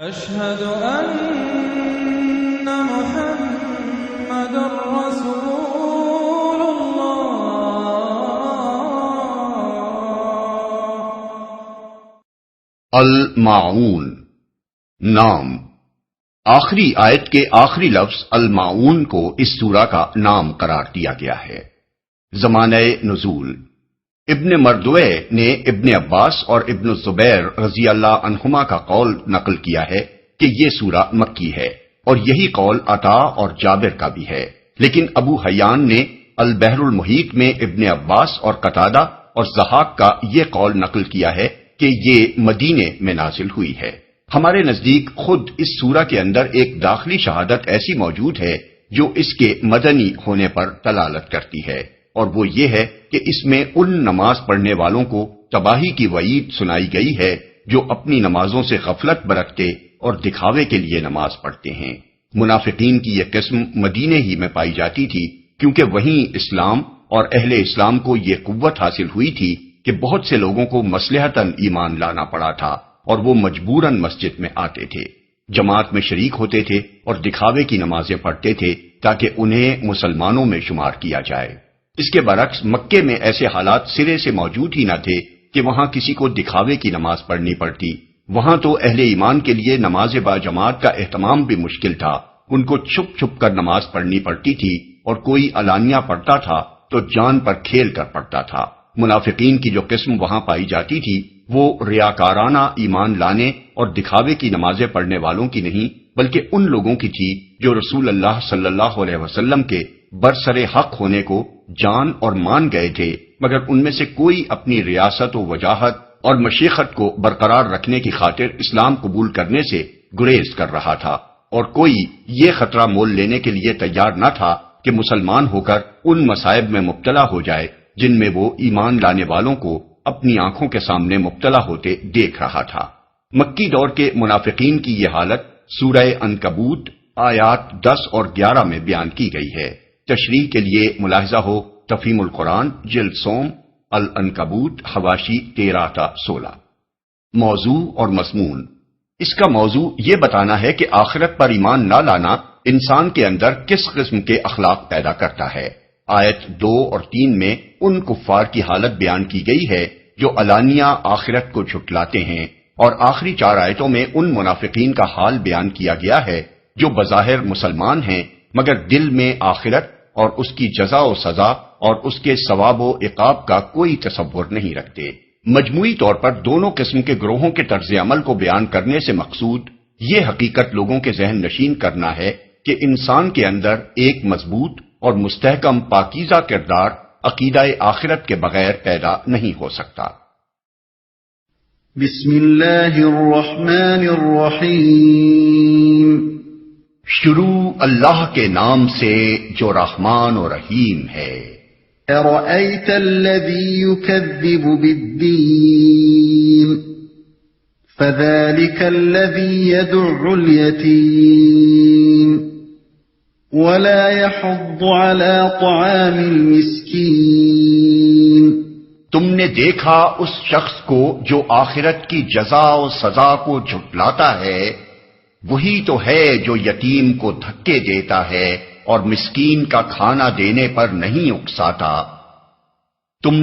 أشهد أن محمد رسول الله۔ الماعون نام۔ آخری آیت کے آخری لفظ الماعون کو اس سورہ کا نام قرار دیا گیا ہے۔ زمانہ نزول، ابن مردوے نے ابن عباس اور ابن الزبیر رضی اللہ عنہما کا قول نقل کیا ہے کہ یہ سورہ مکی ہے، اور یہی قول عطا اور جابر کا بھی ہے، لیکن ابو حیان نے البحر المحیط میں ابن عباس اور قتادہ اور ضحاک کا یہ قول نقل کیا ہے کہ یہ مدینے میں نازل ہوئی ہے۔ ہمارے نزدیک خود اس سورہ کے اندر ایک داخلی شہادت ایسی موجود ہے جو اس کے مدنی ہونے پر دلالت کرتی ہے، اور وہ یہ ہے کہ اس میں ان نماز پڑھنے والوں کو تباہی کی وعید سنائی گئی ہے جو اپنی نمازوں سے غفلت برتتے اور دکھاوے کے لیے نماز پڑھتے ہیں۔ منافقین کی یہ قسم مدینے ہی میں پائی جاتی تھی، کیونکہ وہیں اسلام اور اہل اسلام کو یہ قوت حاصل ہوئی تھی کہ بہت سے لوگوں کو مصلحتاً ایمان لانا پڑا تھا، اور وہ مجبوراً مسجد میں آتے تھے، جماعت میں شریک ہوتے تھے اور دکھاوے کی نمازیں پڑھتے تھے تاکہ انہیں مسلمانوں میں شمار کیا جائے۔ اس کے برعکس مکے میں ایسے حالات سرے سے موجود ہی نہ تھے کہ وہاں کسی کو دکھاوے کی نماز پڑھنی پڑتی۔ وہاں تو اہل ایمان کے لیے نماز با جماعت کا اہتمام بھی مشکل تھا، ان کو چھپ چھپ کر نماز پڑھنی پڑتی تھی، اور کوئی علانیہ پڑھتا تھا تو جان پر کھیل کر پڑھتا تھا۔ منافقین کی جو قسم وہاں پائی جاتی تھی وہ ریاکارانہ ایمان لانے اور دکھاوے کی نمازیں پڑھنے والوں کی نہیں، بلکہ ان لوگوں کی تھی جو رسول اللہ صلی اللہ علیہ وسلم کے برسر حق ہونے کو جان اور مان گئے تھے، مگر ان میں سے کوئی اپنی ریاست و وجاہت اور مشیخت کو برقرار رکھنے کی خاطر اسلام قبول کرنے سے گریز کر رہا تھا، اور کوئی یہ خطرہ مول لینے کے لیے تیار نہ تھا کہ مسلمان ہو کر ان مصائب میں مبتلا ہو جائے جن میں وہ ایمان لانے والوں کو اپنی آنکھوں کے سامنے مبتلا ہوتے دیکھ رہا تھا۔ مکی دور کے منافقین کی یہ حالت سورہ عنکبوت آیات 10 اور 11 میں بیان کی گئی ہے۔ تشریح کے لیے ملاحظہ ہو تفہیم القرآن جلد سوم العنکبوت حواشی 13 تا 16۔ موضوع اور مضمون، اس کا موضوع یہ بتانا ہے کہ آخرت پر ایمان نہ لانا انسان کے اندر کس قسم کے اخلاق پیدا کرتا ہے۔ آیت 2 اور 3 میں ان کفار کی حالت بیان کی گئی ہے جو علانیہ آخرت کو جھٹلاتے ہیں، اور آخری 4 آیتوں میں ان منافقین کا حال بیان کیا گیا ہے جو بظاہر مسلمان ہیں مگر دل میں آخرت اور اس کی جزا و سزا اور اس کے ثواب و عقاب کا کوئی تصور نہیں رکھتے۔ مجموعی طور پر دونوں قسم کے گروہوں کے طرز عمل کو بیان کرنے سے مقصود یہ حقیقت لوگوں کے ذہن نشین کرنا ہے کہ انسان کے اندر ایک مضبوط اور مستحکم پاکیزہ کردار عقیدہ آخرت کے بغیر پیدا نہیں ہو سکتا۔ بسم اللہ الرحمن الرحیم۔ شروع اللہ کے نام سے جو رحمان و رحیم ہے۔ ارأیت الذی یکذب بالدین فذلک الذی یدع الیتیم ولا يحض على طعام المسكين۔ تم نے دیکھا اس شخص کو جو آخرت کی جزا و سزا کو جھٹلاتا ہے، وہی تو ہے جو یتیم کو دھکے دیتا ہے اور مسکین کا کھانا دینے پر نہیں اکساتا۔ تم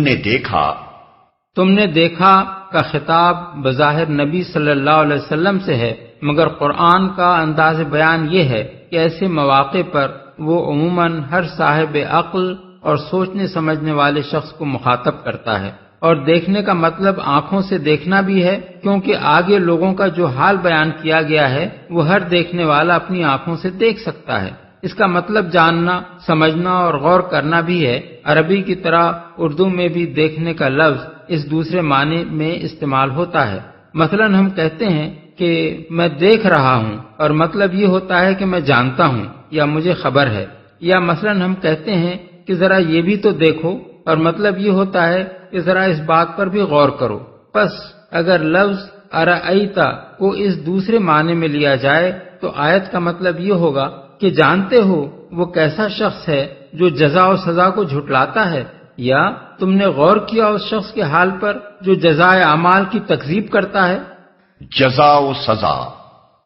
نے دیکھا کا خطاب بظاہر نبی صلی اللہ علیہ وسلم سے ہے، مگر قرآن کا انداز بیان یہ ہے کہ ایسے مواقع پر وہ عموماً ہر صاحب عقل اور سوچنے سمجھنے والے شخص کو مخاطب کرتا ہے، اور دیکھنے کا مطلب آنکھوں سے دیکھنا بھی ہے، کیونکہ آگے لوگوں کا جو حال بیان کیا گیا ہے وہ ہر دیکھنے والا اپنی آنکھوں سے دیکھ سکتا ہے۔ اس کا مطلب جاننا، سمجھنا اور غور کرنا بھی ہے۔ عربی کی طرح اردو میں بھی دیکھنے کا لفظ اس دوسرے معنی میں استعمال ہوتا ہے۔ مثلا ہم کہتے ہیں کہ میں دیکھ رہا ہوں، اور مطلب یہ ہوتا ہے کہ میں جانتا ہوں یا مجھے خبر ہے، یا مثلا ہم کہتے ہیں کہ ذرا یہ بھی تو دیکھو، اور مطلب یہ ہوتا ہے کہ ذرا اس بات پر بھی غور کرو۔ پس اگر لفظ ارأیتا کو اس دوسرے معنی میں لیا جائے تو آیت کا مطلب یہ ہوگا کہ جانتے ہو وہ کیسا شخص ہے جو جزا و سزا کو جھٹلاتا ہے، یا تم نے غور کیا اس شخص کے حال پر جو جزائے اعمال کی تکذیب کرتا ہے۔ جزا و سزا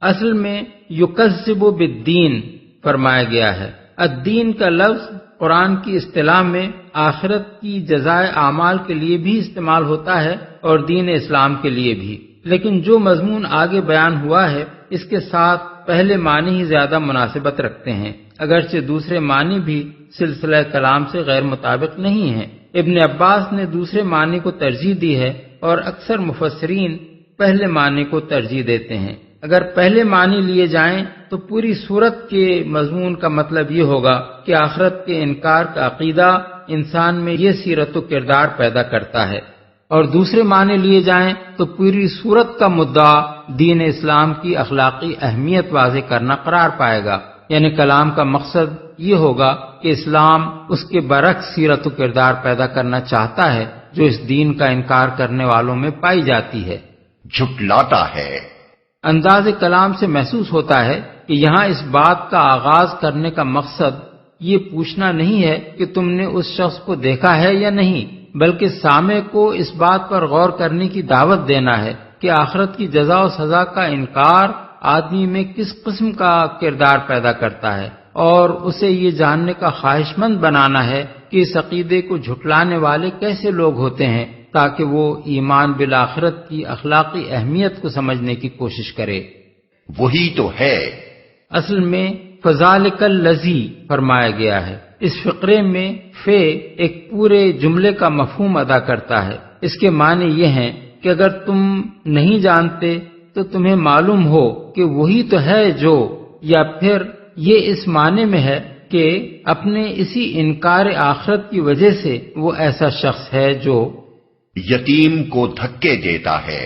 اصل میں یکذب بالدین فرمایا گیا ہے۔ الدین کا لفظ قرآن کی اصطلاح میں آخرت کی جزائے اعمال کے لیے بھی استعمال ہوتا ہے اور دین اسلام کے لیے بھی، لیکن جو مضمون آگے بیان ہوا ہے اس کے ساتھ پہلے معنی ہی زیادہ مناسبت رکھتے ہیں، اگرچہ دوسرے معنی بھی سلسلہ کلام سے غیر مطابق نہیں ہیں۔ ابن عباس نے دوسرے معنی کو ترجیح دی ہے اور اکثر مفسرین پہلے معنی کو ترجیح دیتے ہیں۔ اگر پہلے معنی لیے جائیں تو پوری سورت کے مضمون کا مطلب یہ ہوگا کہ آخرت کے انکار کا عقیدہ انسان میں یہ سیرت و کردار پیدا کرتا ہے، اور دوسرے معنی لیے جائیں تو پوری سورت کا مدعا دین اسلام کی اخلاقی اہمیت واضح کرنا قرار پائے گا، یعنی کلام کا مقصد یہ ہوگا کہ اسلام اس کے برعکس سیرت و کردار پیدا کرنا چاہتا ہے جو اس دین کا انکار کرنے والوں میں پائی جاتی ہے، جھٹلاتا ہے۔ انداز کلام سے محسوس ہوتا ہے کہ یہاں اس بات کا آغاز کرنے کا مقصد یہ پوچھنا نہیں ہے کہ تم نے اس شخص کو دیکھا ہے یا نہیں، بلکہ سامع کو اس بات پر غور کرنے کی دعوت دینا ہے کہ آخرت کی جزا و سزا کا انکار آدمی میں کس قسم کا کردار پیدا کرتا ہے، اور اسے یہ جاننے کا خواہش مند بنانا ہے کہ اس عقیدے کو جھٹلانے والے کیسے لوگ ہوتے ہیں، تاکہ وہ ایمان بالآخرت کی اخلاقی اہمیت کو سمجھنے کی کوشش کرے۔ وہی تو ہے۔ اصل میں فذالک الذی فرمایا گیا ہے۔ اس فقرے میں فے ایک پورے جملے کا مفہوم ادا کرتا ہے۔ اس کے معنی یہ ہیں کہ اگر تم نہیں جانتے تو تمہیں معلوم ہو کہ وہی تو ہے جو، یا پھر یہ اس معنی میں ہے کہ اپنے اسی انکار آخرت کی وجہ سے وہ ایسا شخص ہے جو یتیم کو دھکے دیتا ہے۔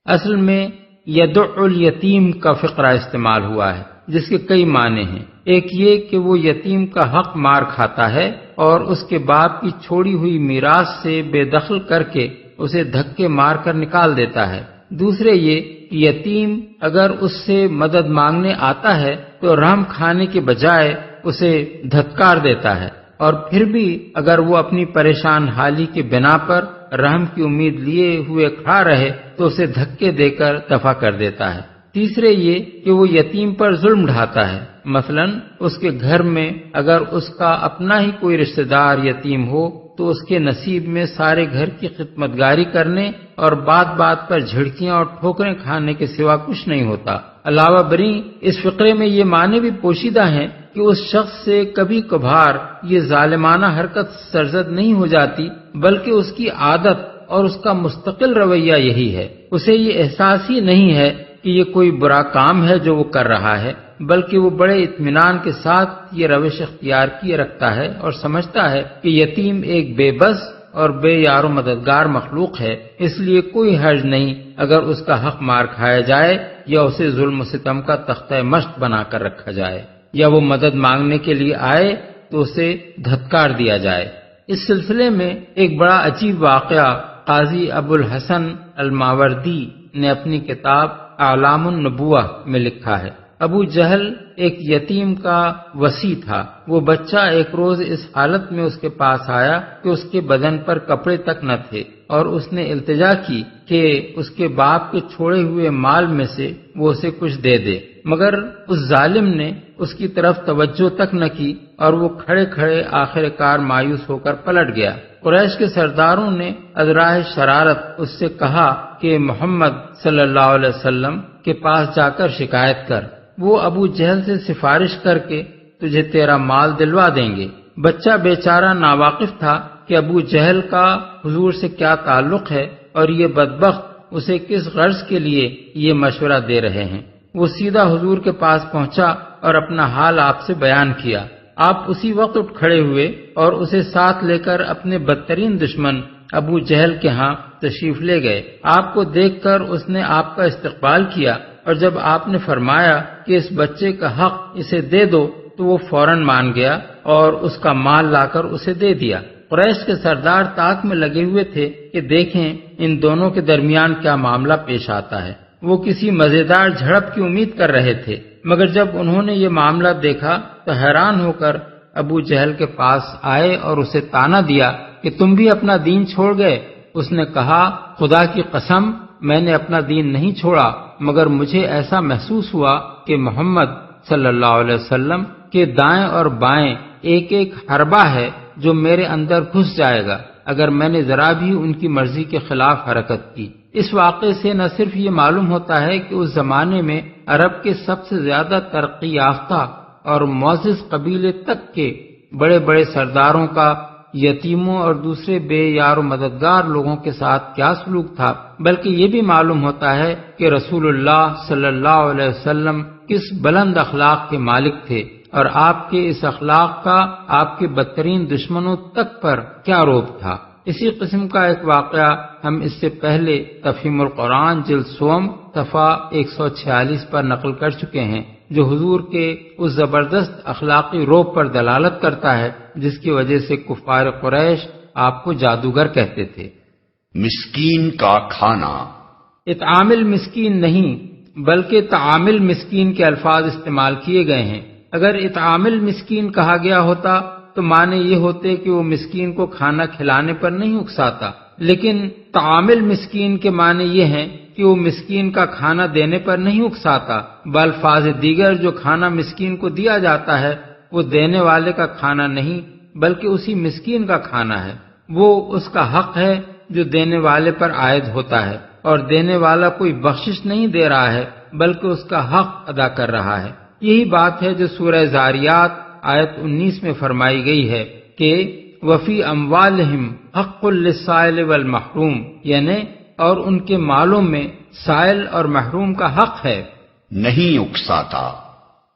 اصل میں یدع الیتیم کا فقرہ استعمال ہوا ہے جس کے کئی معنی ہیں۔ ایک یہ کہ وہ یتیم کا حق مار کھاتا ہے اور اس کے باپ کی چھوڑی ہوئی میراث سے بے دخل کر کے اسے دھکے مار کر نکال دیتا ہے۔ دوسرے یہ کہ یتیم اگر اس سے مدد مانگنے آتا ہے تو رحم کھانے کے بجائے اسے دھتکار دیتا ہے، اور پھر بھی اگر وہ اپنی پریشان حالی کے بنا پر رحم کی امید لیے ہوئے کھڑا رہے تو اسے دھکے دے کر دفع کر دیتا ہے۔ تیسرے یہ کہ وہ یتیم پر ظلم ڈھاتا ہے، مثلا اس کے گھر میں اگر اس کا اپنا ہی کوئی رشتہ دار یتیم ہو تو اس کے نصیب میں سارے گھر کی خدمتگاری کرنے اور بات بات پر جھڑکیاں اور ٹھوکریں کھانے کے سوا کچھ نہیں ہوتا۔ علاوہ بری اس فقرے میں یہ معنی بھی پوشیدہ ہیں کہ اس شخص سے کبھی کبھار یہ ظالمانہ حرکت سرزد نہیں ہو جاتی، بلکہ اس کی عادت اور اس کا مستقل رویہ یہی ہے۔ اسے یہ احساس ہی نہیں ہے کہ یہ کوئی برا کام ہے جو وہ کر رہا ہے، بلکہ وہ بڑے اطمینان کے ساتھ یہ روش اختیار کیے رکھتا ہے اور سمجھتا ہے کہ یتیم ایک بے بس اور بے یار و مددگار مخلوق ہے، اس لیے کوئی حرج نہیں اگر اس کا حق مار کھایا جائے یا اسے ظلم و ستم کا تختہ مشق بنا کر رکھا جائے، یا وہ مدد مانگنے کے لیے آئے تو اسے دھتکار دیا جائے۔ اس سلسلے میں ایک بڑا عجیب واقعہ قاضی ابو الحسن الماوردی نے اپنی کتاب اعلام النبوہ میں لکھا ہے۔ ابو جہل ایک یتیم کا وصی تھا۔ وہ بچہ ایک روز اس حالت میں اس کے پاس آیا کہ اس کے بدن پر کپڑے تک نہ تھے، اور اس نے التجا کی کہ اس کے باپ کے چھوڑے ہوئے مال میں سے وہ اسے کچھ دے دے، مگر اس ظالم نے اس کی طرف توجہ تک نہ کی اور وہ کھڑے کھڑے آخر کار مایوس ہو کر پلٹ گیا۔ قریش کے سرداروں نے ادراہ شرارت اس سے کہا کہ محمد صلی اللہ علیہ وسلم کے پاس جا کر شکایت کر، وہ ابو جہل سے سفارش کر کے تجھے تیرا مال دلوا دیں گے۔ بچہ بیچارہ ناواقف تھا کہ ابو جہل کا حضور سے کیا تعلق ہے اور یہ بدبخت اسے کس غرض کے لیے یہ مشورہ دے رہے ہیں۔ وہ سیدھا حضور کے پاس پہنچا اور اپنا حال آپ سے بیان کیا۔ آپ اسی وقت اٹھ کھڑے ہوئے اور اسے ساتھ لے کر اپنے بدترین دشمن ابو جہل کے ہاں تشریف لے گئے۔ آپ کو دیکھ کر اس نے آپ کا استقبال کیا، اور جب آپ نے فرمایا کہ اس بچے کا حق اسے دے دو تو وہ فوراً مان گیا اور اس کا مال لا کر اسے دے دیا۔ قریش کے سردار طاق میں لگے ہوئے تھے کہ دیکھیں ان دونوں کے درمیان کیا معاملہ پیش آتا ہے۔ وہ کسی مزیدار جھڑپ کی امید کر رہے تھے، مگر جب انہوں نے یہ معاملہ دیکھا تو حیران ہو کر ابو جہل کے پاس آئے اور اسے تانا دیا کہ تم بھی اپنا دین چھوڑ گئے۔ اس نے کہا خدا کی قسم میں نے اپنا دین نہیں چھوڑا مگر مجھے ایسا محسوس ہوا کہ محمد صلی اللہ علیہ وسلم کے دائیں اور بائیں ایک ایک حربہ ہے جو میرے اندر گھس جائے گا اگر میں نے ذرا بھی ان کی مرضی کے خلاف حرکت کی۔ اس واقعے سے نہ صرف یہ معلوم ہوتا ہے کہ اس زمانے میں عرب کے سب سے زیادہ ترقی یافتہ اور معزز قبیلے تک کے بڑے بڑے سرداروں کا یتیموں اور دوسرے بے یار و مددگار لوگوں کے ساتھ کیا سلوک تھا، بلکہ یہ بھی معلوم ہوتا ہے کہ رسول اللہ صلی اللہ علیہ وسلم کس بلند اخلاق کے مالک تھے اور آپ کے اس اخلاق کا آپ کے بدترین دشمنوں تک پر کیا روب تھا۔ اسی قسم کا ایک واقعہ ہم اس سے پہلے تفہیم القرآن جلد سوم صفحہ 146 پر نقل کر چکے ہیں، جو حضور کے اس زبردست اخلاقی روب پر دلالت کرتا ہے جس کی وجہ سے کفار قریش آپ کو جادوگر کہتے تھے۔ مسکین کا کھانا، اطعام المسکین نہیں بلکہ طعام المسکین کے الفاظ استعمال کیے گئے ہیں۔ اگر اطعام المسکین کہا گیا ہوتا تو معنی یہ ہوتے کہ وہ مسکین کو کھانا کھلانے پر نہیں اکساتا، لیکن طعام المسکین کے معنی یہ ہیں کہ وہ مسکین کا کھانا دینے پر نہیں اکساتا، بالفاظ دیگر جو کھانا مسکین کو دیا جاتا ہے وہ دینے والے کا کھانا نہیں بلکہ اسی مسکین کا کھانا ہے، وہ اس کا حق ہے جو دینے والے پر عائد ہوتا ہے، اور دینے والا کوئی بخشش نہیں دے رہا ہے بلکہ اس کا حق ادا کر رہا ہے۔ یہی بات ہے جو سورہ زاریات آیت 19 میں فرمائی گئی ہے کہ وفی اموالہم حق للسائل والمحروم، یعنی اور ان کے مالوں میں سائل اور محروم کا حق ہے۔ نہیں اکساتا۔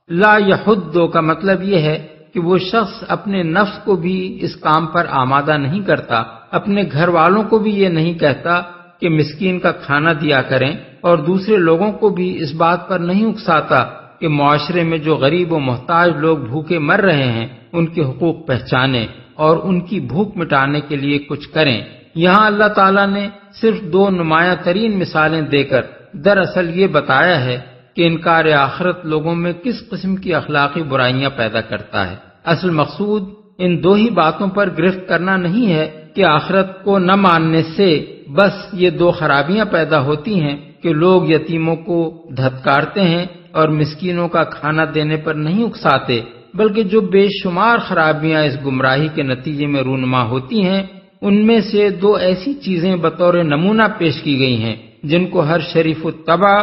لا یحدو کا مطلب یہ ہے کہ وہ شخص اپنے نفس کو بھی اس کام پر آمادہ نہیں کرتا، اپنے گھر والوں کو بھی یہ نہیں کہتا کہ مسکین کا کھانا دیا کریں، اور دوسرے لوگوں کو بھی اس بات پر نہیں اکساتا کہ معاشرے میں جو غریب و محتاج لوگ بھوکے مر رہے ہیں ان کے حقوق پہچانیں اور ان کی بھوک مٹانے کے لیے کچھ کریں۔ یہاں اللہ تعالیٰ نے صرف دو نمایاں ترین مثالیں دے کر دراصل یہ بتایا ہے کہ انکار آخرت لوگوں میں کس قسم کی اخلاقی برائیاں پیدا کرتا ہے۔ اصل مقصود ان دو ہی باتوں پر گرفت کرنا نہیں ہے کہ آخرت کو نہ ماننے سے بس یہ دو خرابیاں پیدا ہوتی ہیں کہ لوگ یتیموں کو دھتکارتے ہیں اور مسکینوں کا کھانا دینے پر نہیں اکساتے، بلکہ جو بے شمار خرابیاں اس گمراہی کے نتیجے میں رونما ہوتی ہیں، ان میں سے دو ایسی چیزیں بطور نمونہ پیش کی گئی ہیں جن کو ہر شریف الطبع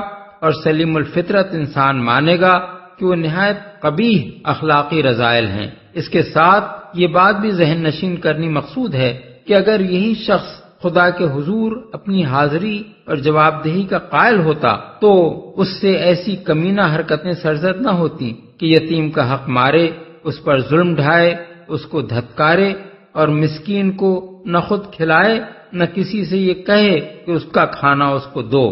اور سلیم الفطرت انسان مانے گا کہ وہ نہایت قبیح اخلاقی رذائل ہیں۔ اس کے ساتھ یہ بات بھی ذہن نشین کرنی مقصود ہے کہ اگر یہی شخص خدا کے حضور اپنی حاضری اور جواب دہی کا قائل ہوتا تو اس سے ایسی کمینہ حرکتیں سرزد نہ ہوتی کہ یتیم کا حق مارے، اس پر ظلم ڈھائے، اس کو دھتکارے اور مسکین کو نہ خود کھلائے نہ کسی سے یہ کہے کہ اس کا کھانا اس کو دو۔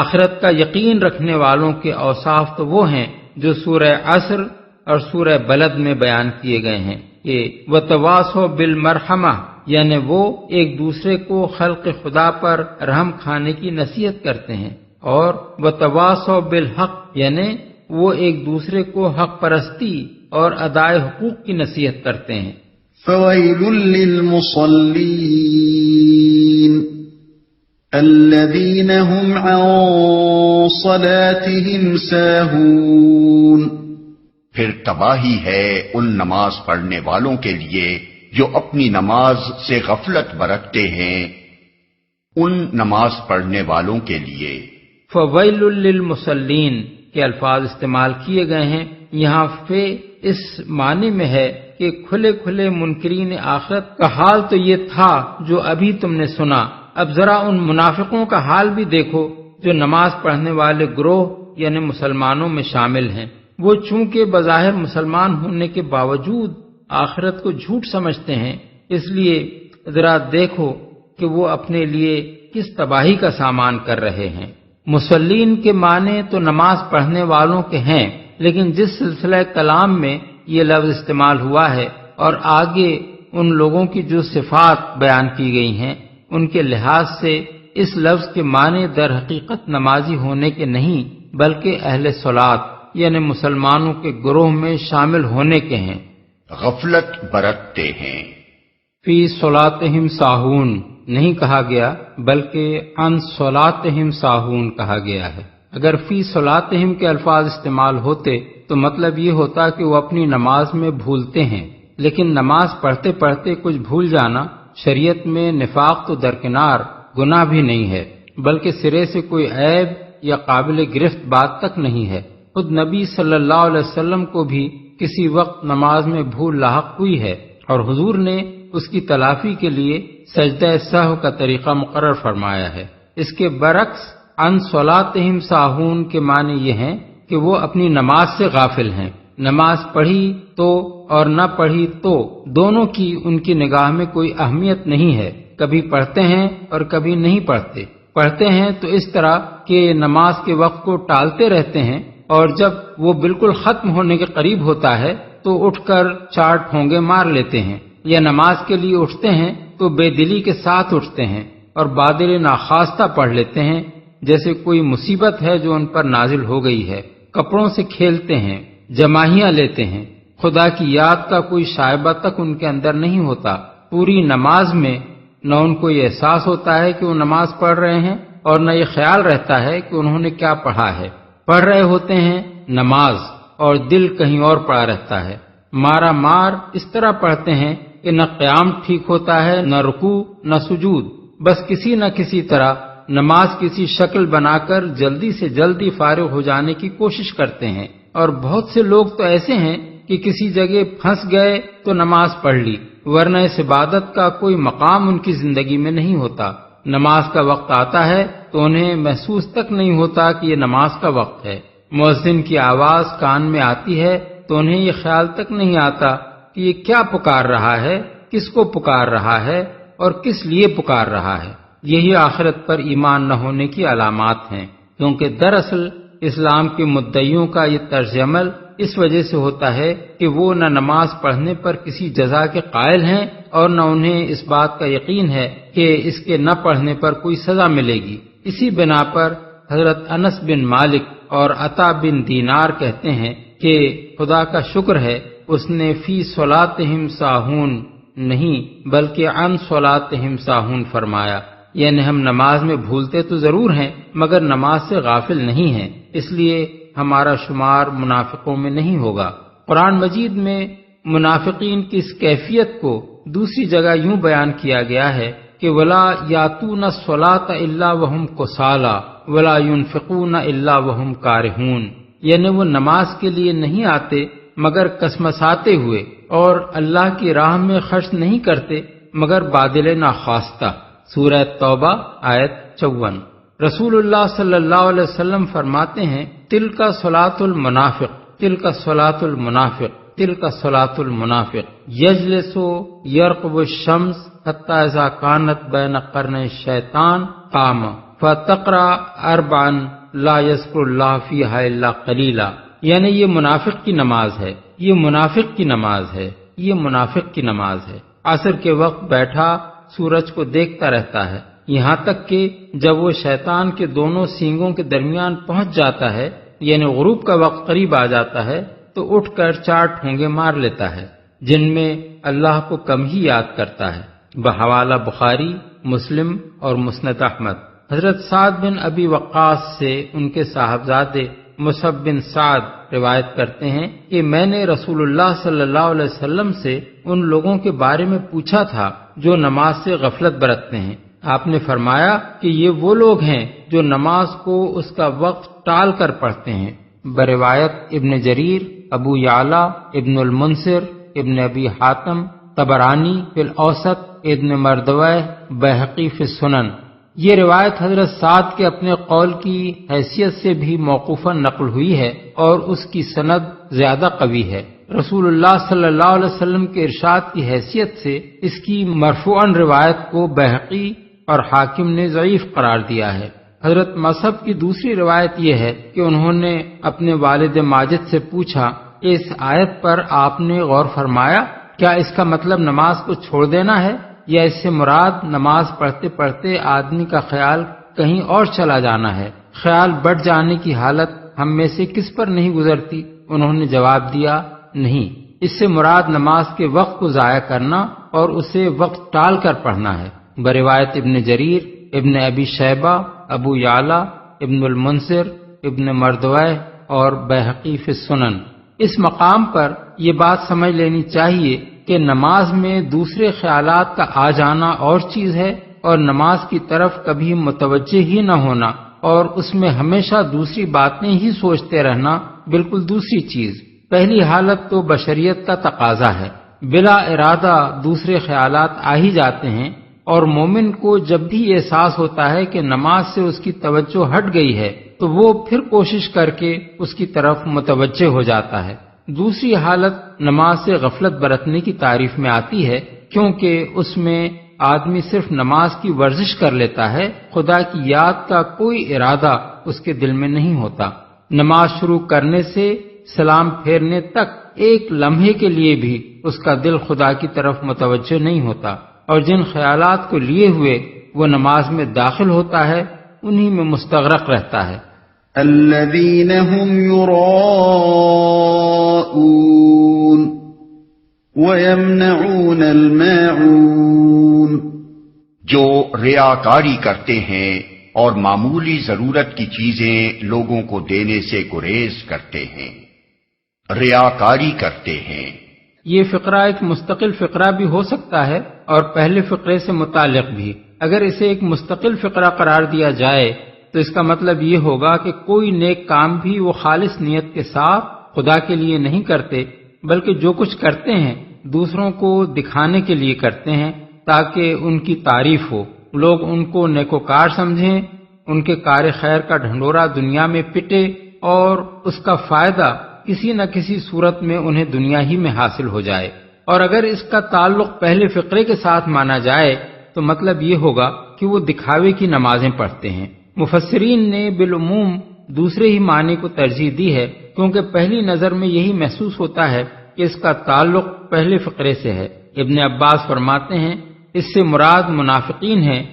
آخرت کا یقین رکھنے والوں کے اوصاف تو وہ ہیں جو سورہ عصر اور سورہ بلد میں بیان کیے گئے ہیں کہ وتواصوا بالمرحمہ، یعنی وہ ایک دوسرے کو خلق خدا پر رحم کھانے کی نصیحت کرتے ہیں، اور وتواصوا بالحق، یعنی وہ ایک دوسرے کو حق پرستی اور ادائے حقوق کی نصیحت کرتے ہیں۔ فويل للمصلين الذين هم عن صلاتهم ساهون، پھر تباہی ہے ان نماز پڑھنے والوں کے لیے جو اپنی نماز سے غفلت برتتے ہیں، ان نماز پڑھنے والوں کے لیے۔ فویل للمصلین کے الفاظ استعمال کیے گئے ہیں، یہاں فے اس معنی میں ہے کہ کھلے کھلے منکرین آخرت کا حال تو یہ تھا جو ابھی تم نے سنا، اب ذرا ان منافقوں کا حال بھی دیکھو جو نماز پڑھنے والے گروہ یعنی مسلمانوں میں شامل ہیں۔ وہ چونکہ بظاہر مسلمان ہونے کے باوجود آخرت کو جھوٹ سمجھتے ہیں، اس لیے ذرا دیکھو کہ وہ اپنے لیے کس تباہی کا سامان کر رہے ہیں۔ مصلین کے معنی تو نماز پڑھنے والوں کے ہیں، لیکن جس سلسلہ کلام میں یہ لفظ استعمال ہوا ہے اور آگے ان لوگوں کی جو صفات بیان کی گئی ہیں، ان کے لحاظ سے اس لفظ کے معنی در حقیقت نمازی ہونے کے نہیں بلکہ اہل صلاۃ یعنی مسلمانوں کے گروہ میں شامل ہونے کے ہیں۔ غفلت برتتے ہیں۔ فی صلاتہم ساہون، نہیں کہا گیا بلکہ عن صلاتہم ساہون کہا گیا ہے۔ اگر فی صلاتہم کے الفاظ استعمال ہوتے تو مطلب یہ ہوتا کہ وہ اپنی نماز میں بھولتے ہیں، لیکن نماز پڑھتے پڑھتے کچھ بھول جانا شریعت میں نفاق تو درکنار گناہ بھی نہیں ہے، بلکہ سرے سے کوئی عیب یا قابل گرفت بات تک نہیں ہے۔ خود نبی صلی اللہ علیہ وسلم کو بھی کسی وقت نماز میں بھول لاحق ہوئی ہے اور حضور نے اس کی تلافی کے لیے سجدہ سہو کا طریقہ مقرر فرمایا ہے۔ اس کے برعکس عن صلاتہم ساہون کے معنی یہ ہیں کہ وہ اپنی نماز سے غافل ہیں، نماز پڑھی تو اور نہ پڑھی تو دونوں کی ان کی نگاہ میں کوئی اہمیت نہیں ہے، کبھی پڑھتے ہیں اور کبھی نہیں پڑھتے، پڑھتے ہیں تو اس طرح کہ نماز کے وقت کو ٹالتے رہتے ہیں، اور جب وہ بالکل ختم ہونے کے قریب ہوتا ہے تو اٹھ کر 4 ٹھونگے مار لیتے ہیں، یا نماز کے لیے اٹھتے ہیں تو بے دلی کے ساتھ اٹھتے ہیں اور بادل ناخواستہ پڑھ لیتے ہیں، جیسے کوئی مصیبت ہے جو ان پر نازل ہو گئی ہے، کپڑوں سے کھیلتے ہیں، جماہیاں لیتے ہیں، خدا کی یاد کا کوئی شائبہ تک ان کے اندر نہیں ہوتا، پوری نماز میں نہ ان کو یہ احساس ہوتا ہے کہ وہ نماز پڑھ رہے ہیں اور نہ یہ خیال رہتا ہے کہ انہوں نے کیا پڑھا ہے، پڑھ رہے ہوتے ہیں نماز اور دل کہیں اور پڑا رہتا ہے، مارا مار اس طرح پڑھتے ہیں کہ نہ قیام ٹھیک ہوتا ہے، نہ رکوع نہ سجود، بس کسی نہ کسی طرح نماز کسی شکل بنا کر جلدی سے جلدی فارغ ہو جانے کی کوشش کرتے ہیں۔ اور بہت سے لوگ تو ایسے ہیں کہ کسی جگہ پھنس گئے تو نماز پڑھ لی، ورنہ اس عبادت کا کوئی مقام ان کی زندگی میں نہیں ہوتا۔ نماز کا وقت آتا ہے تو انہیں محسوس تک نہیں ہوتا کہ یہ نماز کا وقت ہے، مؤذن کی آواز کان میں آتی ہے تو انہیں یہ خیال تک نہیں آتا کہ یہ کیا پکار رہا ہے، کس کو پکار رہا ہے اور کس لیے پکار رہا ہے۔ یہی آخرت پر ایمان نہ ہونے کی علامات ہیں، کیونکہ دراصل اسلام کے مدعیوں کا یہ طرز عمل اس وجہ سے ہوتا ہے کہ وہ نہ نماز پڑھنے پر کسی جزا کے قائل ہیں اور نہ انہیں اس بات کا یقین ہے کہ اس کے نہ پڑھنے پر کوئی سزا ملے گی۔ اسی بنا پر حضرت انس بن مالک اور عطا بن دینار کہتے ہیں کہ خدا کا شکر ہے اس نے فی صلاتہم ساہون نہیں بلکہ عن صلاتہم ساہون فرمایا، یعنی ہم نماز میں بھولتے تو ضرور ہیں مگر نماز سے غافل نہیں ہیں، اس لیے ہمارا شمار منافقوں میں نہیں ہوگا۔ قرآن مجید میں منافقین کی اس کیفیت کو دوسری جگہ یوں بیان کیا گیا ہے کہ ولا یاتون الصلاۃ الا وهم کسالى ولا ينفقون الا وهم کارہون، یعنی وہ نماز کے لیے نہیں آتے مگر کسمساتے ہوئے اور اللہ کی راہ میں خرچ نہیں کرتے مگر بادل ناخواستہ۔ سورہ توبہ آیت 54۔ رسول اللہ صلی اللہ علیہ وسلم فرماتے ہیں تلک صلاۃ المنافق، تلک صلاۃ المنافق، تلک صلاۃ المنافق یجلس یرقب الشمس حتی اذا کانت بین قرن الشیطان قام فتقرأ اربعا لا یذکر اللہ فیہا الا قلیلا، یعنی یہ منافق کی نماز ہے، یہ منافق کی نماز ہے، یہ منافق کی نماز ہے۔ عصر کے وقت بیٹھا سورج کو دیکھتا رہتا ہے، یہاں تک کہ جب وہ شیطان کے دونوں سینگوں کے درمیان پہنچ جاتا ہے یعنی غروب کا وقت قریب آ جاتا ہے تو اٹھ کر 4 ٹھونگے مار لیتا ہے جن میں اللہ کو کم ہی یاد کرتا ہے۔ بحوالہ بخاری، مسلم اور مسند احمد۔ حضرت سعد بن ابی وقاص سے ان کے صاحبزادے مصعب بن سعد روایت کرتے ہیں کہ میں نے رسول اللہ صلی اللہ علیہ وسلم سے ان لوگوں کے بارے میں پوچھا تھا جو نماز سے غفلت برتتے ہیں۔ آپ نے فرمایا کہ یہ وہ لوگ ہیں جو نماز کو اس کا وقت ٹال کر پڑھتے ہیں۔ بروایت ابن جریر، ابو یعلا، ابن المنصر، ابن ابی حاتم، طبرانی فی الاوسط، ابن مردوہ، بہقی فی السنن۔ یہ روایت حضرت سعد کے اپنے قول کی حیثیت سے بھی موقوفاً نقل ہوئی ہے اور اس کی سند زیادہ قوی ہے۔ رسول اللہ صلی اللہ علیہ وسلم کے ارشاد کی حیثیت سے اس کی مرفوعاً روایت کو بہقی اور حاکم نے ضعیف قرار دیا ہے۔ حضرت مصعب کی دوسری روایت یہ ہے کہ انہوں نے اپنے والد ماجد سے پوچھا کہ اس آیت پر آپ نے غور فرمایا، کیا اس کا مطلب نماز کو چھوڑ دینا ہے یا اس سے مراد نماز پڑھتے پڑھتے آدمی کا خیال کہیں اور چلا جانا ہے؟ خیال بڑھ جانے کی حالت ہم میں سے کس پر نہیں گزرتی؟ انہوں نے جواب دیا، نہیں، اس سے مراد نماز کے وقت کو ضائع کرنا اور اسے وقت ٹال کر پڑھنا ہے۔ بروایت ابن جریر، ابن ابی شیبہ، ابو یعلا، ابن المنذر، ابن مردویہ اور بیہقی فی السنن۔ اس مقام پر یہ بات سمجھ لینی چاہیے کہ نماز میں دوسرے خیالات کا آ جانا اور چیز ہے، اور نماز کی طرف کبھی متوجہ ہی نہ ہونا اور اس میں ہمیشہ دوسری باتیں ہی سوچتے رہنا بالکل دوسری چیز۔ پہلی حالت تو بشریت کا تقاضا ہے، بلا ارادہ دوسرے خیالات آ ہی جاتے ہیں، اور مومن کو جب بھی احساس ہوتا ہے کہ نماز سے اس کی توجہ ہٹ گئی ہے تو وہ پھر کوشش کر کے اس کی طرف متوجہ ہو جاتا ہے۔ دوسری حالت نماز سے غفلت برتنے کی تعریف میں آتی ہے، کیونکہ اس میں آدمی صرف نماز کی ورزش کر لیتا ہے، خدا کی یاد کا کوئی ارادہ اس کے دل میں نہیں ہوتا۔ نماز شروع کرنے سے سلام پھیرنے تک ایک لمحے کے لیے بھی اس کا دل خدا کی طرف متوجہ نہیں ہوتا، اور جن خیالات کو لیے ہوئے وہ نماز میں داخل ہوتا ہے انہی میں مستغرق رہتا ہے۔ الذين هم يراءون ويمنعون الماعون، جو ریاکاری کرتے ہیں اور معمولی ضرورت کی چیزیں لوگوں کو دینے سے گریز کرتے ہیں، ریاکاری کرتے ہیں۔ یہ فقرہ ایک مستقل فقرہ بھی ہو سکتا ہے اور پہلے فقرے سے متعلق بھی۔ اگر اسے ایک مستقل فقرہ قرار دیا جائے تو اس کا مطلب یہ ہوگا کہ کوئی نیک کام بھی وہ خالص نیت کے ساتھ خدا کے لیے نہیں کرتے، بلکہ جو کچھ کرتے ہیں دوسروں کو دکھانے کے لیے کرتے ہیں تاکہ ان کی تعریف ہو، لوگ ان کو نیکوکار سمجھیں، ان کے کار خیر کا ڈھنڈورا دنیا میں پٹے اور اس کا فائدہ کسی نہ کسی صورت میں انہیں دنیا ہی میں حاصل ہو جائے۔ اور اگر اس کا تعلق پہلے فقرے کے ساتھ مانا جائے تو مطلب یہ ہوگا کہ وہ دکھاوے کی نمازیں پڑھتے ہیں۔ مفسرین نے بالعموم دوسرے ہی معنی کو ترجیح دی ہے، کیونکہ پہلی نظر میں یہی محسوس ہوتا ہے کہ اس کا تعلق پہلے فقرے سے ہے۔ ابن عباس فرماتے ہیں اس سے مراد منافقین ہیں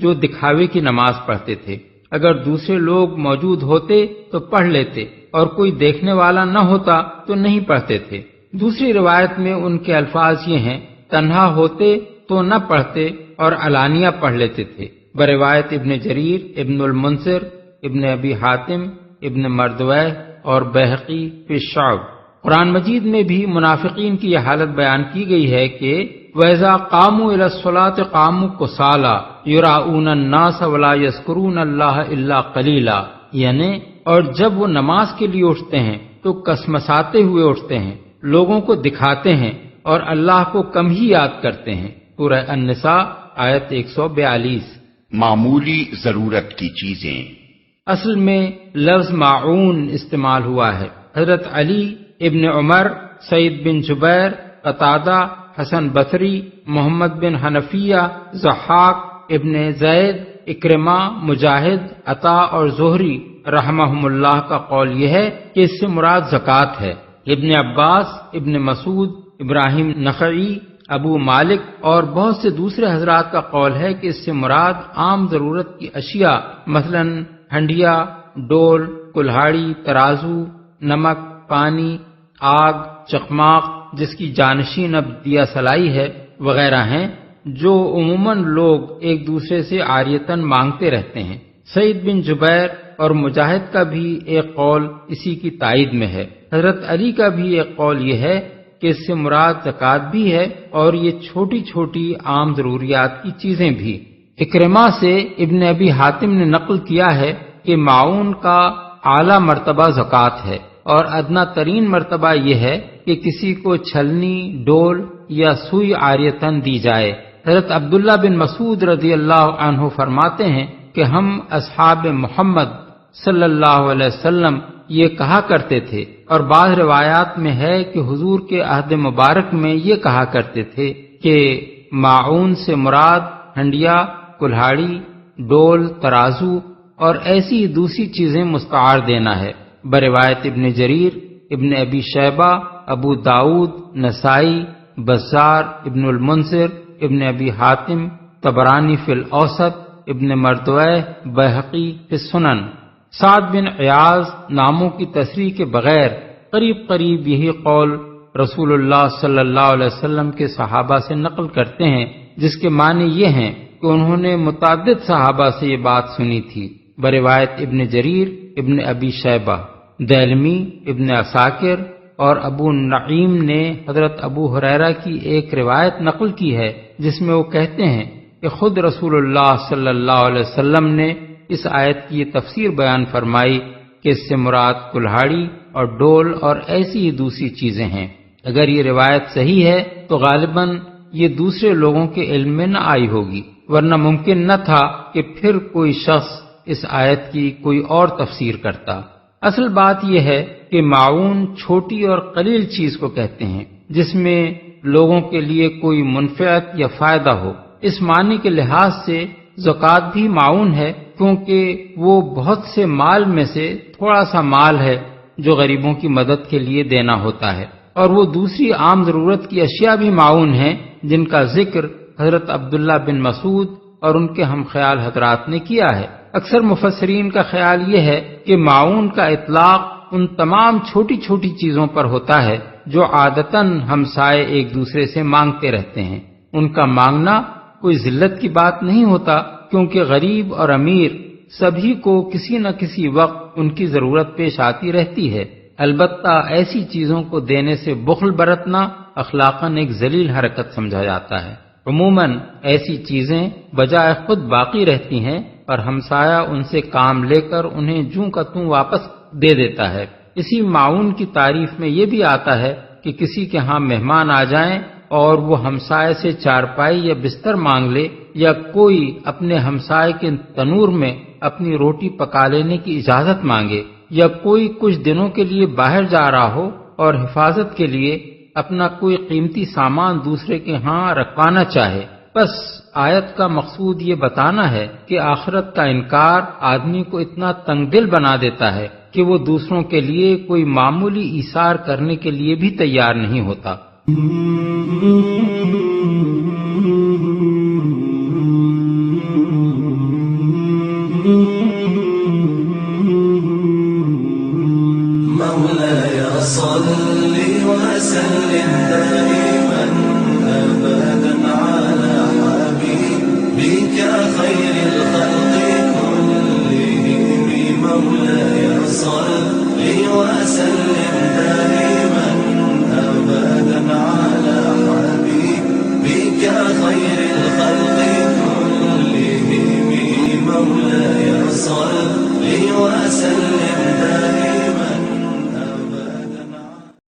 جو دکھاوے کی نماز پڑھتے تھے، اگر دوسرے لوگ موجود ہوتے تو پڑھ لیتے اور کوئی دیکھنے والا نہ ہوتا تو نہیں پڑھتے تھے۔ دوسری روایت میں ان کے الفاظ یہ ہیں، تنہا ہوتے تو نہ پڑھتے اور علانیہ پڑھ لیتے تھے۔ بروایت ابن جریر، ابن المنذر، ابن ابی حاتم، ابن مردویہ اور بیہقی فی الشعب۔ قرآن مجید میں بھی منافقین کی یہ حالت بیان کی گئی ہے کہ وَإِذَا قَامُوا إِلَى الصَّلَاةِ قَامُوا كُسَالَىٰ يُرَاءُونَ النَّاسَ وَلَا يَذْكُرُونَ اللَّهَ إِلَّا قَلِيلًا، یعنی اور جب وہ نماز کے لیے اٹھتے ہیں تو کسمساتے ہوئے اٹھتے ہیں، لوگوں کو دکھاتے ہیں اور اللہ کو کم ہی یاد کرتے ہیں۔ سورہ النساء آیت 142۔ معمولی ضرورت کی چیزیں۔ اصل میں لفظ معون استعمال ہوا ہے۔ حضرت علی، ابن عمر، سعید بن جبیر، قتادہ، حسن بصری، محمد بن حنفیہ، ضحاک، ابن زید، اکرمہ، مجاہد، عطا اور زہری رحمہم اللہ کا قول یہ ہے کہ اس سے مراد زکوٰۃ ہے۔ ابن عباس، ابن مسعود، ابراہیم نخعی، ابو مالک اور بہت سے دوسرے حضرات کا قول ہے کہ اس سے مراد عام ضرورت کی اشیاء مثلا ہنڈیا، ڈول، کلہاڑی، ترازو، نمک، پانی، آگ، چخماق جس کی جانشین اب دیا سلائی ہے وغیرہ ہیں، جو عموماً لوگ ایک دوسرے سے عاریتاً مانگتے رہتے ہیں۔ سعید بن جبیر اور مجاہد کا بھی ایک قول اسی کی تائید میں ہے۔ حضرت علی کا بھی ایک قول یہ ہے کہ اس سے مراد زکوٰۃ بھی ہے اور یہ چھوٹی چھوٹی عام ضروریات کی چیزیں بھی۔ اکرمہ سے ابن ابی حاتم نے نقل کیا ہے کہ معاون کا اعلیٰ مرتبہ زکوٰۃ ہے اور ادنا ترین مرتبہ یہ ہے کہ کسی کو چھلنی، ڈول یا سوئی عاریتاً دی جائے۔ حضرت عبداللہ بن مسعود رضی اللہ عنہ فرماتے ہیں کہ ہم اصحاب محمد صلی اللہ علیہ وسلم یہ کہا کرتے تھے، اور بعض روایات میں ہے کہ حضور کے عہد مبارک میں یہ کہا کرتے تھے کہ معاون سے مراد ہنڈیا، کلہاڑی، ڈول، ترازو اور ایسی دوسری چیزیں مستعار دینا ہے۔ بروایت ابن جریر، ابن ابی شیبہ، ابو داود، نسائی، بزار، ابن المنذر، ابن ابی حاتم، طبرانی فی الاوسط، ابن مردویہ، بیہقی فی السنن۔ سعد بن عیاض ناموں کی تصریح کے بغیر قریب قریب یہی قول رسول اللہ صلی اللہ علیہ وسلم کے صحابہ سے نقل کرتے ہیں، جس کے معنی یہ ہیں کہ انہوں نے متعدد صحابہ سے یہ بات سنی تھی۔ بروایت ابن جریر، ابن ابی شیبہ، دیلمی، ابن عساکر اور ابو نعیم نے حضرت ابو ہریرہ کی ایک روایت نقل کی ہے جس میں وہ کہتے ہیں کہ خود رسول اللہ صلی اللہ علیہ وسلم نے اس آیت کی یہ تفسیر بیان فرمائی کہ اس سے مراد کلہاڑی اور ڈول اور ایسی ہی دوسری چیزیں ہیں۔ اگر یہ روایت صحیح ہے تو غالباً یہ دوسرے لوگوں کے علم میں نہ آئی ہوگی، ورنہ ممکن نہ تھا کہ پھر کوئی شخص اس آیت کی کوئی اور تفسیر کرتا۔ اصل بات یہ ہے کہ معاون چھوٹی اور قلیل چیز کو کہتے ہیں جس میں لوگوں کے لیے کوئی منفعت یا فائدہ ہو۔ اس معنی کے لحاظ سے زکوٰۃ بھی معاون ہے، کیونکہ وہ بہت سے مال میں سے تھوڑا سا مال ہے جو غریبوں کی مدد کے لیے دینا ہوتا ہے، اور وہ دوسری عام ضرورت کی اشیاء بھی معاون ہیں جن کا ذکر حضرت عبداللہ بن مسعود اور ان کے ہم خیال حضرات نے کیا ہے۔ اکثر مفسرین کا خیال یہ ہے کہ معاون کا اطلاق ان تمام چھوٹی چھوٹی چیزوں پر ہوتا ہے جو عادتاً ہمسائے ایک دوسرے سے مانگتے رہتے ہیں۔ ان کا مانگنا کوئی ذلت کی بات نہیں ہوتا، کیونکہ غریب اور امیر سبھی کو کسی نہ کسی وقت ان کی ضرورت پیش آتی رہتی ہے۔ البتہ ایسی چیزوں کو دینے سے بخل برتنا اخلاقاً ایک ذلیل حرکت سمجھا جاتا ہے۔ عموماً ایسی چیزیں بجائے خود باقی رہتی ہیں اور ہمسایہ ان سے کام لے کر انہیں جوں کا توں واپس دے دیتا ہے۔ اسی معاون کی تعریف میں یہ بھی آتا ہے کہ کسی کے ہاں مہمان آ جائیں اور وہ ہمسائے سے چارپائی یا بستر مانگ لے، یا کوئی اپنے ہمسائے کے تنور میں اپنی روٹی پکا لینے کی اجازت مانگے، یا کوئی کچھ دنوں کے لیے باہر جا رہا ہو اور حفاظت کے لیے اپنا کوئی قیمتی سامان دوسرے کے ہاں رکھوانا چاہے۔ بس آیت کا مقصود یہ بتانا ہے کہ آخرت کا انکار آدمی کو اتنا تنگ دل بنا دیتا ہے کہ وہ دوسروں کے لیے کوئی معمولی ایثار کرنے کے لیے بھی تیار نہیں ہوتا۔ مولاي صل وسلم دائما أبدا على حبيبك خير الخلق كلهم مولاي صل وسلم دائما أبدا على حبيبك خير الخلق